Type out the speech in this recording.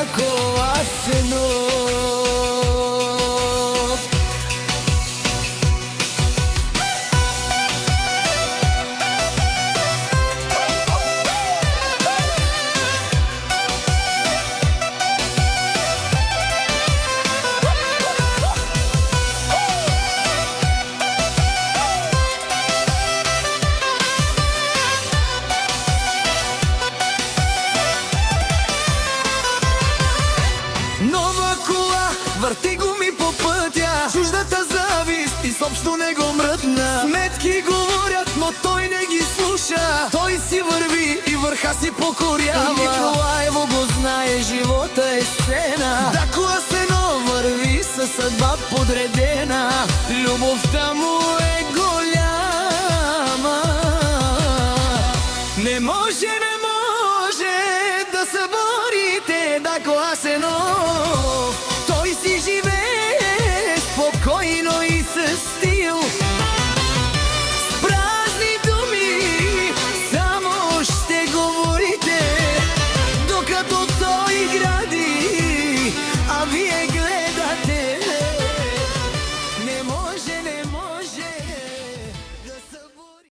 кола синок. Нова кола, върти го ми по пътя, чуждата завист и собство не го мръдна. Сметки говорят, но той не ги слуша, той си върви и върха си покорява. Николаево го знае, живота е сцена, да кола сено върви със съдба подредена. Любовта му